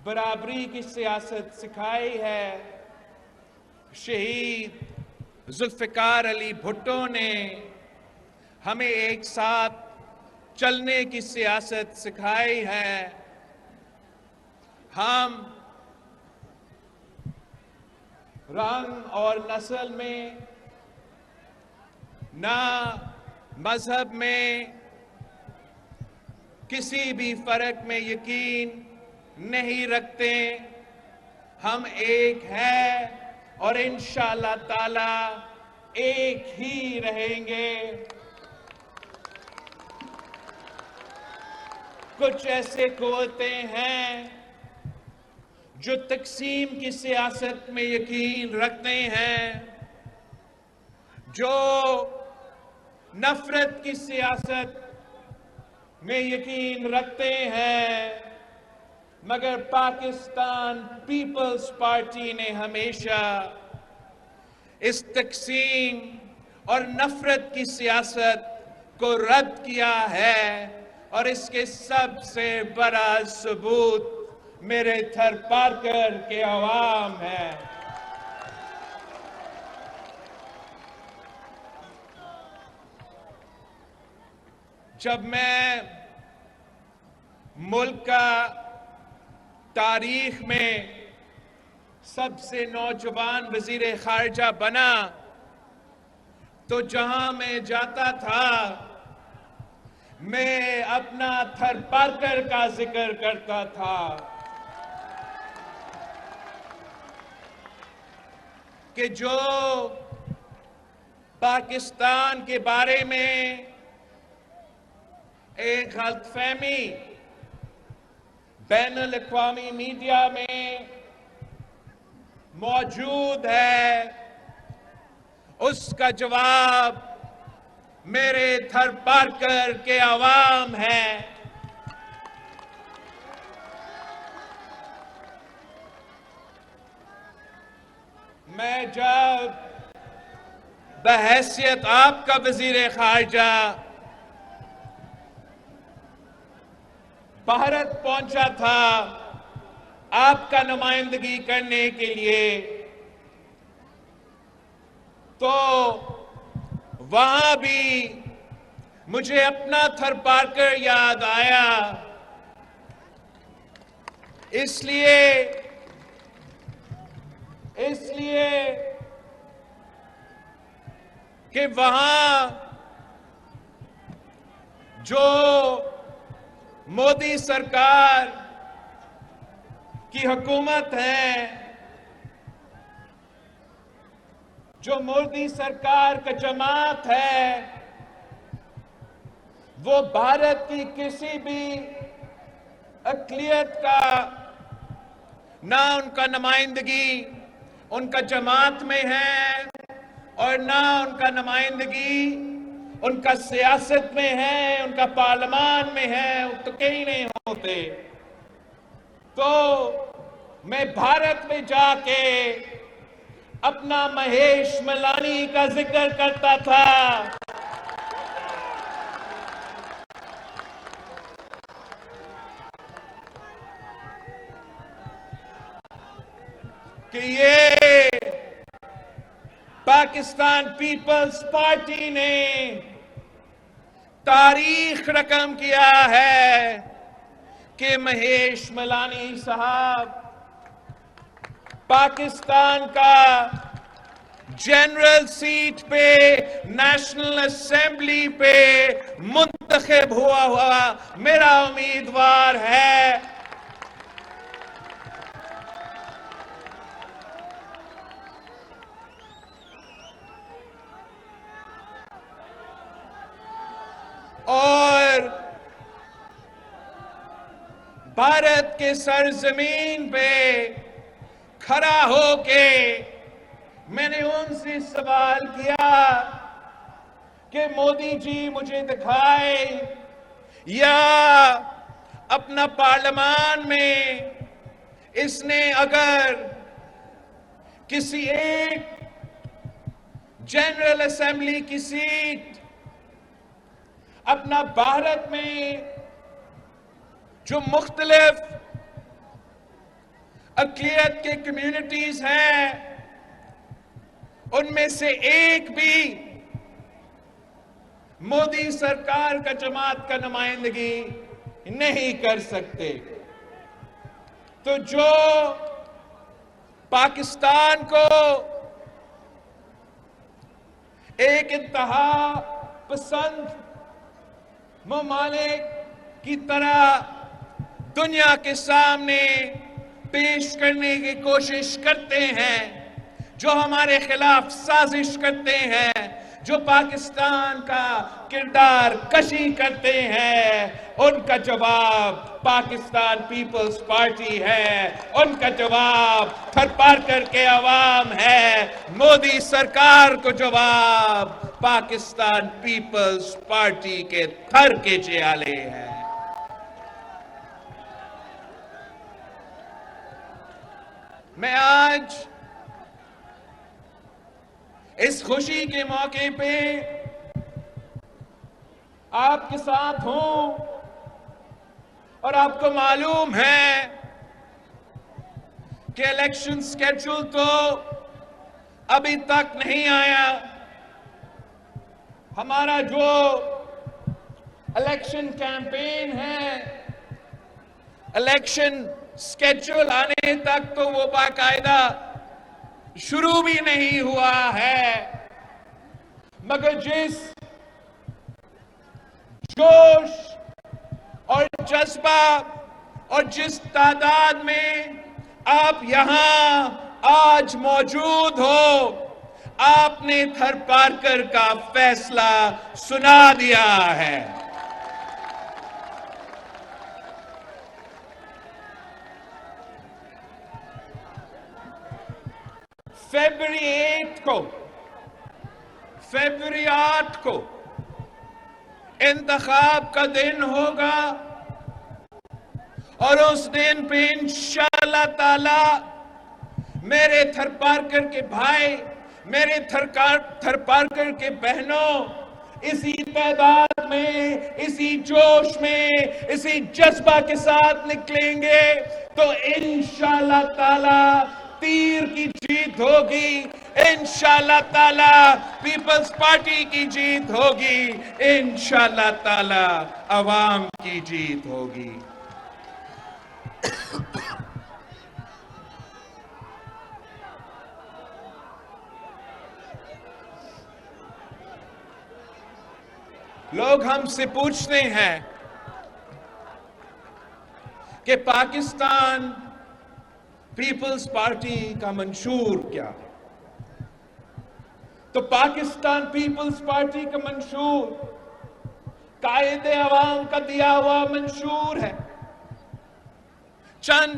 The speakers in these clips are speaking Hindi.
बराबरी की सियासत सिखाई है। शहीद जुल्फिकार अली भुट्टो ने हमें एक साथ चलने की सियासत सिखाई है। हम रंग और नस्ल में, ना मजहब में किसी भी फर्क में यकीन नहीं रखते। हम एक हैं और इंशाअल्लाह ताला एक ही रहेंगे। कुछ ऐसे कुव्वतें हैं जो तकसीम की सियासत में यकीन रखते हैं, जो नफरत की सियासत में यकीन रखते हैं, मगर पाकिस्तान पीपल्स पार्टी ने हमेशा इस तकसीम और नफरत की सियासत को रद्द किया है। और इसके सबसे बड़ा सबूत मेरे थरपारकर के अवाम है। जब मैं मुल्क का तारीख में सबसे नौजवान वजीर खारजा बना, तो जहां मैं जाता था मैं अपना थरपारकर का जिक्र करता था कि जो पाकिस्तान के बारे में एक गलतफहमी बैनुल अक़वामी मीडिया में मौजूद है, उसका जवाब मेरे थरपारकर के अवाम है। मैं जब बहैसियत आपका वजीर खारजा भारत पहुंचा था आपका नुमाइंदगी करने के लिए, तो वहां भी मुझे अपना थरपारकर याद आया। इसलिए कि वहां जो मोदी सरकार की हुकूमत है, जो मोदी सरकार का जमात है, वो भारत की किसी भी अक़लियत का ना उनका नुमाइंदगी उनका जमात में है और ना उनका नुमाइंदगी उनका सियासत में है, उनका पार्लियामान में है, तो कहीं नहीं होते। तो मैं भारत में जाके अपना महेश मलानी का जिक्र करता था कि ये पाकिस्तान पीपल्स पार्टी ने तारीख रकम किया है कि महेश मलानी साहब पाकिस्तान का जनरल सीट पे नेशनल असेंबली पे मुंतखब हुआ मेरा उम्मीदवार है। और भारत के सरजमीन पे खड़ा होके मैंने उनसे सवाल किया कि मोदी जी मुझे दिखाए या अपना पार्लियामान में इसने अगर किसी एक जनरल असेंबली की सीट अपना भारत में जो मुख्तलिफ अक़लियत के कम्युनिटीज हैं, उनमें से एक भी मोदी सरकार का जमात का नुमाइंदगी नहीं कर सकते। तो जो पाकिस्तान को एक इंतहा पसंद ममालिक की तरह दुनिया के सामने पेश करने की कोशिश करते हैं, जो हमारे खिलाफ साजिश करते हैं, जो पाकिस्तान का किरदार कशी करते हैं, उनका जवाब पाकिस्तान पीपल्स पार्टी है। उनका जवाब थरपारकर के अवाम है। मोदी सरकार को जवाब पाकिस्तान पीपल्स पार्टी के थर के जियाले हैं। मैं आज इस खुशी के मौके पे आपके साथ हूं और आपको मालूम है कि इलेक्शन स्केड्यूल तो अभी तक नहीं आया। हमारा जो इलेक्शन कैंपेन है, इलेक्शन स्केड्यूल आने तक तो वो बाकायदा शुरू भी नहीं हुआ है, मगर जिस जोश और जज्बा और जिस तादाद में आप यहां आज मौजूद हो, आपने थरपारकर का फैसला सुना दिया है। फरवरी 8 को इंतखाब का दिन होगा और उस दिन पे इंशाअल्लाह ताला मेरे थरपारकर के भाई, मेरे थरपारकर के बहनों इसी तादाद में, इसी जोश में, इसी जज्बा के साथ निकलेंगे तो इंशाअल्लाह ताला तीर की जीत होगी। इंशाअल्लाह ताला पीपल्स पार्टी की जीत होगी। इंशाअल्लाह ताला अवाम की जीत होगी। लोग हमसे पूछते हैं कि पाकिस्तान पीपल्स पार्टी का मंशूर क्या है? तो पाकिस्तान पीपल्स पार्टी का मंशूर कायदे अवाम का दिया हुआ मंशूर है। चंद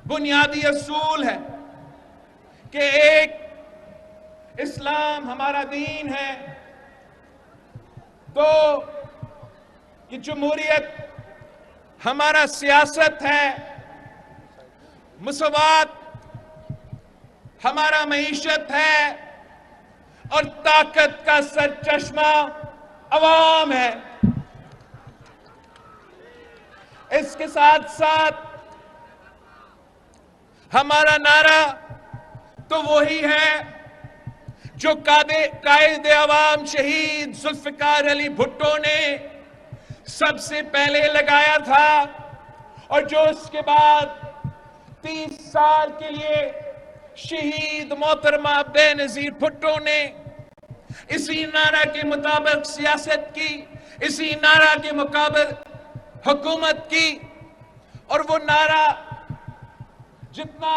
बुनियादी असूल है कि एक इस्लाम हमारा दीन है, तो ये जमहूरियत हमारा सियासत है, मुसवात हमारा मईशत है और ताकत का सरचश्मा अवाम है। इसके साथ साथ हमारा नारा तो वही है जो कायदे अवाम शहीद जुल्फिकार अली भुट्टो ने सबसे पहले लगाया था और जो इसके बाद 30 साल के लिए शहीद मोहतरमा बेनजीर भुट्टो ने इसी नारा के मुताबिक सियासत की, इसी नारा के मुताबिक हुकूमत की। और वो नारा जितना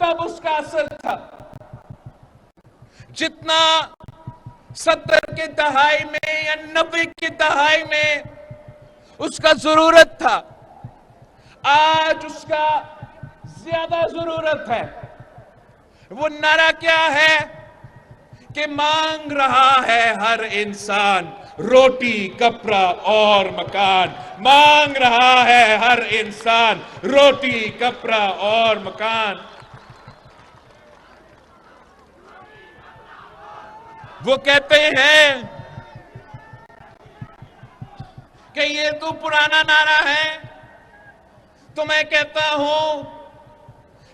तब उसका असर था, जितना 70 के दहाई में या 90 के दहाई में उसका जरूरत था, आज उसका ज्यादा जरूरत है। वो नारा क्या है कि मांग रहा है हर इंसान रोटी, कपड़ा और मकान। मांग रहा है हर इंसान रोटी, कपड़ा और मकान। वो कहते हैं कि ये तो पुराना नारा है, तो मैं कहता हूं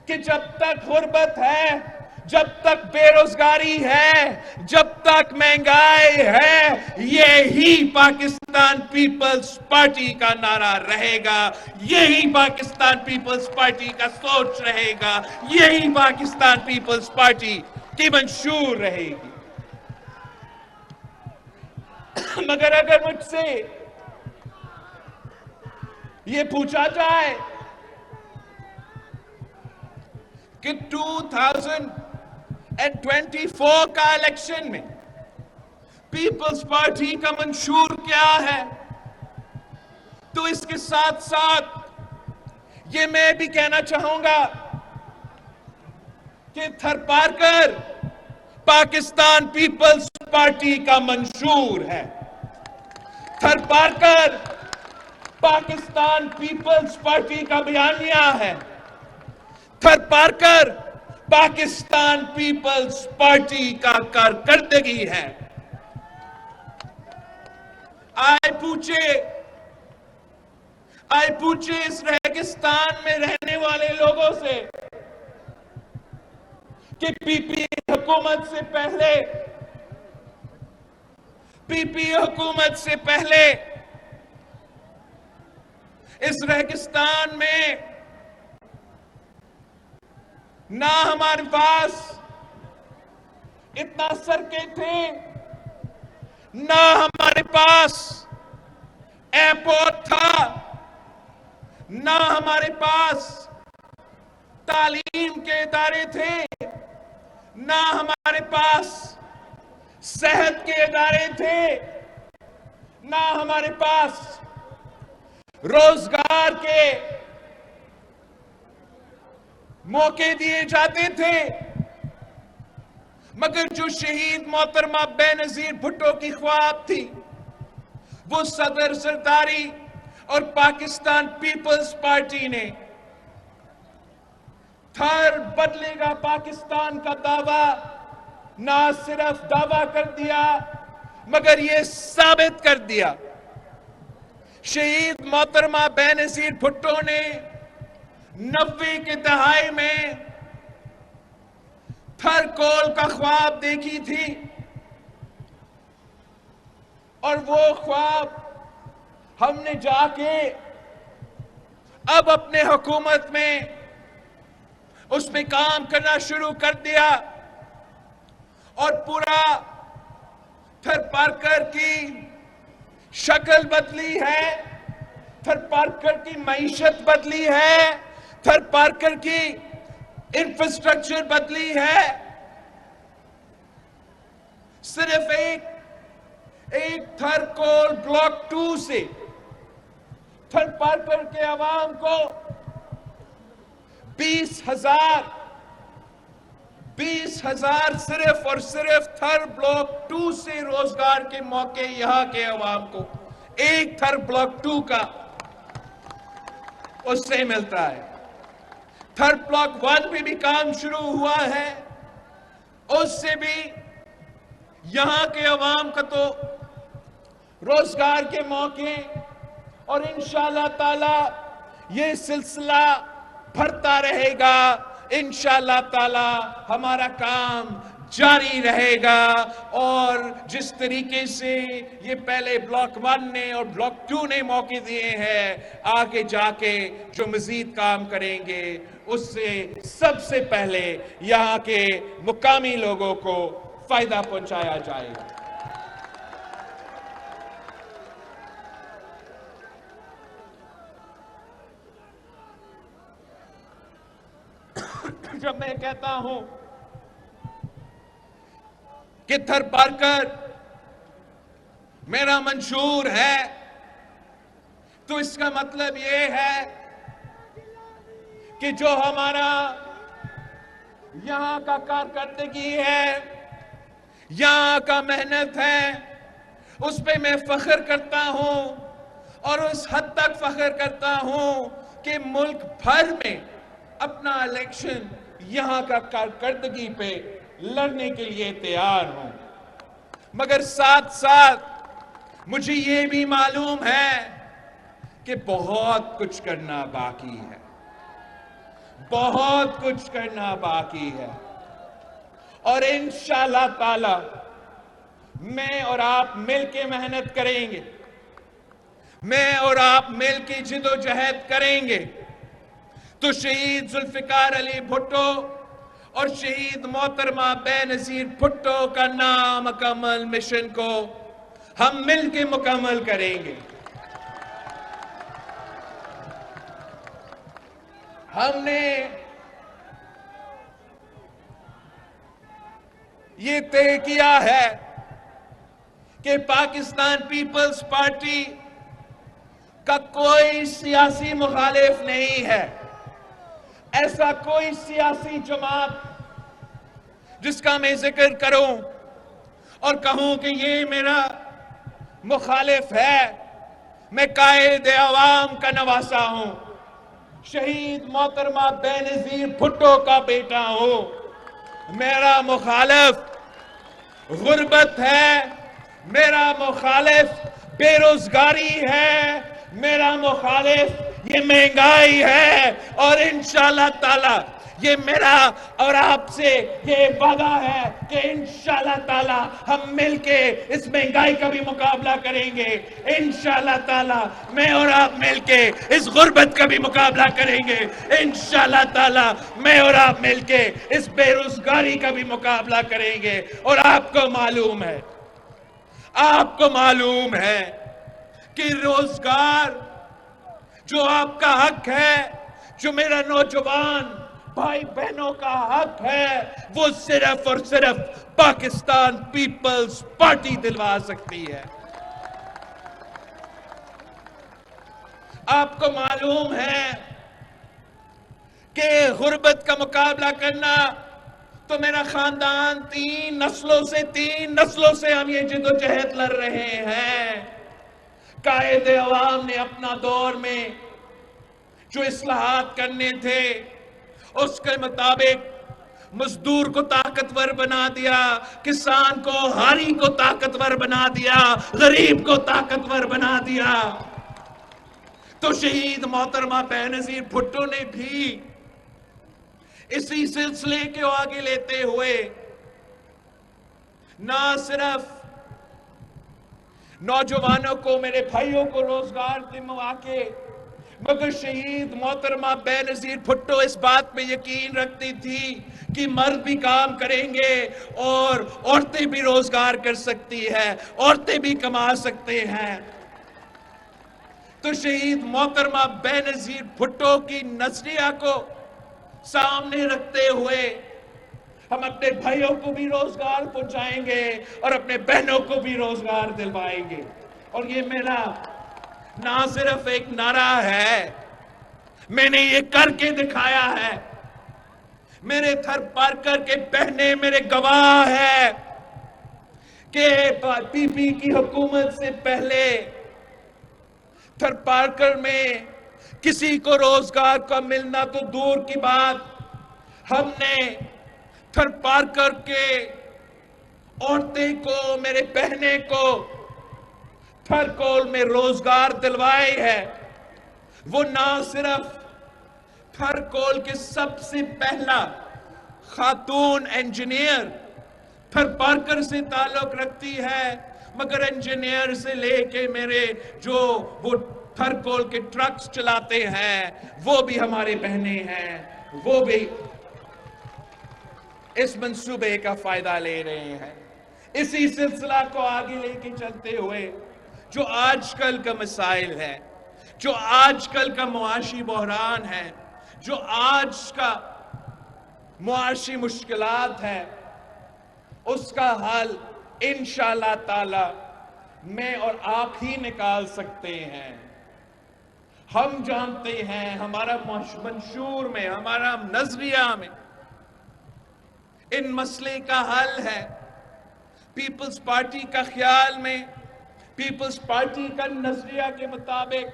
कि जब तक गुर्बत है, जब तक बेरोजगारी है, जब तक महंगाई है, यही पाकिस्तान पीपल्स पार्टी का नारा रहेगा, यही पाकिस्तान पीपल्स पार्टी का सोच रहेगा, यही पाकिस्तान पीपल्स पार्टी की मंशूर रहेगी। मगर अगर मुझसे ये पूछा जाए कि 2024 का इलेक्शन में पीपल्स पार्टी का मंशूर क्या है, तो इसके साथ साथ ये मैं भी कहना चाहूंगा कि थरपारकर पाकिस्तान पीपल्स पार्टी का मंशूर है। थरपारकर पाकिस्तान पीपल्स पार्टी का बयानिया है। थरपारकर पाकिस्तान पीपल्स पार्टी का कारकर्दगी है। आए पूछे इस रेगिस्तान में रहने वाले लोगों से कि पीपी हुकूमत से पहले इस रेगिस्तान में ना हमारे पास इतना सड़कें थे, ना हमारे पास एयरपोर्ट था, ना हमारे पास तालीम के इदारे थे, ना हमारे पास सेहत के इदारे थे, ना हमारे पास रोजगार के मौके दिए जाते थे। मगर जो शहीद मोहतरमा बेनजीर भुट्टो की ख्वाब थी, वो सदर सरदारी और पाकिस्तान पीपल्स पार्टी ने थर बदलेगा पाकिस्तान का दावा ना सिर्फ दावा कर दिया, मगर ये साबित कर दिया। शहीद मोहतरमा बेनजीर भुट्टो ने 90 के दहाई में थरकोल का ख्वाब देखी थी, और वो ख्वाब हमने जाके अब अपने हुकूमत में उस पे काम करना शुरू कर दिया, और पूरा थरपारकर की शक्ल बदली है, थरपारकर की मईशत बदली है, थरपारकर की इंफ्रास्ट्रक्चर बदली है। सिर्फ एक थरकोल ब्लॉक 2 से थरपारकर के अवाम को 20,000 सिर्फ और सिर्फ थर ब्लॉक 2 से रोजगार के मौके यहां के अवाम को एक थर ब्लॉक 2 का उससे मिलता है। थर ब्लॉक 1 पे भी काम शुरू हुआ है, उससे भी यहां के अवाम का तो रोजगार के मौके, और इंशाअल्लाह ताला ये सिलसिला बढ़ता रहेगा। इंशाअल्लाह ताला हमारा काम जारी रहेगा, और जिस तरीके से ये पहले ब्लॉक 1 ने और ब्लॉक 2 ने मौके दिए हैं, आगे जाके जो मजीद काम करेंगे उससे सबसे पहले यहाँ के मुकामी लोगों को फायदा पहुंचाया जाएगा। जब मैं कहता हूं कि थरपारकर मेरा मंशूर है, तो इसका मतलब यह है कि जो हमारा यहां का कारकर्दगी है, यहां का मेहनत है, उस पे मैं फख्र करता हूं, और उस हद तक फख्र करता हूं कि मुल्क भर में अपना इलेक्शन यहां का कारकर्दगी पे लड़ने के लिए तैयार हूं। मगर साथ साथ मुझे ये भी मालूम है कि बहुत कुछ करना बाकी है, बहुत कुछ करना बाकी है। और इंशाअल्लाह ताला मैं और आप मिलके मेहनत करेंगे, मैं और आप मिलके जिदोजहद करेंगे तो शहीद जुल्फिकार अली भुट्टो और शहीद मोहतरमा बेनजीर भुट्टो का नामुकम्मल मिशन को हम मिलके मुकम्मल करेंगे। हमने ये तय किया है कि पाकिस्तान पीपल्स पार्टी का कोई सियासी मुखालिफ नहीं है। ऐसा कोई सियासी जमात जिसका मैं जिक्र करूं और कहूं कि ये मेरा मुखालिफ है, मैं कायद अवाम का नवासा हूं, शहीद मोहतरमा बेनजीर भुट्टो का बेटा हूं। मेरा मुखालिफ गुर्बत है, मेरा मुखालिफ बेरोजगारी है, मेरा मुखालिफ ये महंगाई है। और इंशाअल्लाह ताला ये मेरा और आपसे ये वादा है कि इंशाअल्लाह ताला हम मिलके इस महंगाई का भी मुकाबला करेंगे। इंशाअल्लाह ताला मैं और आप मिलके इस गुर्बत का भी मुकाबला करेंगे। इंशाअल्लाह ताला मैं और आप मिलके इस बेरोजगारी का भी मुकाबला करेंगे। और आपको मालूम है कि रोजगार जो आपका हक है, जो मेरा नौजवान भाई बहनों का हक है, वो सिर्फ और सिर्फ पाकिस्तान पीपल्स पार्टी दिलवा सकती है। आपको मालूम है कि गुर्बत का मुकाबला करना तो मेरा खानदान तीन नस्लों से हम ये जिदोजहद लड़ रहे हैं। कायद अवाम ने अपना दौर में जो इस्लाहात करने थे उसके मुताबिक मजदूर को ताकतवर बना दिया, किसान को हारी को ताकतवर बना दिया, गरीब को ताकतवर बना दिया। तो शहीद मोहतरमा बेनजीर भुट्टो ने भी इसी सिलसिले को आगे लेते हुए ना सिर्फ नौजवानों को, मेरे भाइयों को रोजगार दिलवा के, मगर शहीद मोहतरमा बेनजीर भुट्टो इस बात पे यकीन रखती थी कि मर्द भी काम करेंगे और औरतें भी रोजगार कर सकती है, औरतें भी कमा सकते हैं। तो शहीद मोहतरमा बेनजीर भुट्टो की नजरिया को सामने रखते हुए हम अपने भाइयों को भी रोजगार पहुंचाएंगे और अपने बहनों को भी रोजगार दिलवाएंगे। और ये मेरा ना सिर्फ एक नारा है, मैंने ये करके दिखाया है। मेरे थर पारकर के बहने मेरे गवाह है कि पीपी की हुकूमत से पहले थर पारकर में किसी को रोजगार का मिलना तो दूर की बात, हमने थर पारकर के औरतें को, मेरे बहने को थरकोल में रोजगार दिलवाए है। वो ना सिर्फ थरकोल के सबसे पहला खातून इंजीनियर थर पारकर से ताल्लुक रखती है, मगर इंजीनियर से लेके मेरे जो वो थरकोल के ट्रक्स चलाते हैं वो भी हमारे बहने हैं, वो भी इस मंसूबे का फायदा ले रहे हैं। इसी सिलसिला को आगे लेके चलते हुए जो आजकल का मसाइल है, जो आजकल का मुआशी बहरान है, जो आज का मुआशी मुश्किलात है, उसका हल इंशाअल्लाह ताला मैं और आप ही निकाल सकते हैं। हम जानते हैं, हमारा मंशूर में, हमारा नजरिया में इन मसले का हल है। पीपल्स पार्टी का ख्याल में, पीपल्स पार्टी का नजरिया के मुताबिक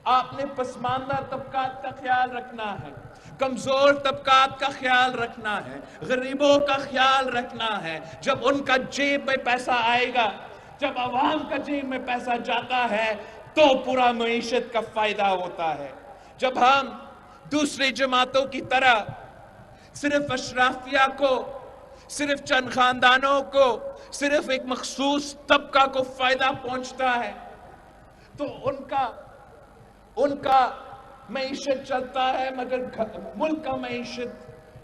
आपने पसमानदा तबकात का ख्याल रखना है, कमजोर तबकात का ख्याल रखना है, गरीबों का ख्याल रखना है। जब उनका जेब में पैसा आएगा, जब आवाम का जेब में पैसा जाता है, तो पूरा मईशत का फायदा होता है। जब हम दूसरी जमातों की तरह सिर्फ अशराफिया को, सिर्फ चंद खानदानों को, सिर्फ एक मखसूस तबका को फायदा पहुंचता है, तो उनका मईशत चलता है, मगर मुल्क का मईशत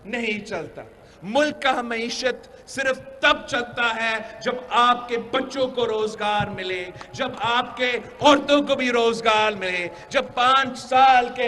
नहीं चलता। मुल्क का मईशत सिर्फ तब चलता है जब आपके बच्चों को रोजगार मिले, जब आपके औरतों को भी रोजगार मिले, जब 5 साल के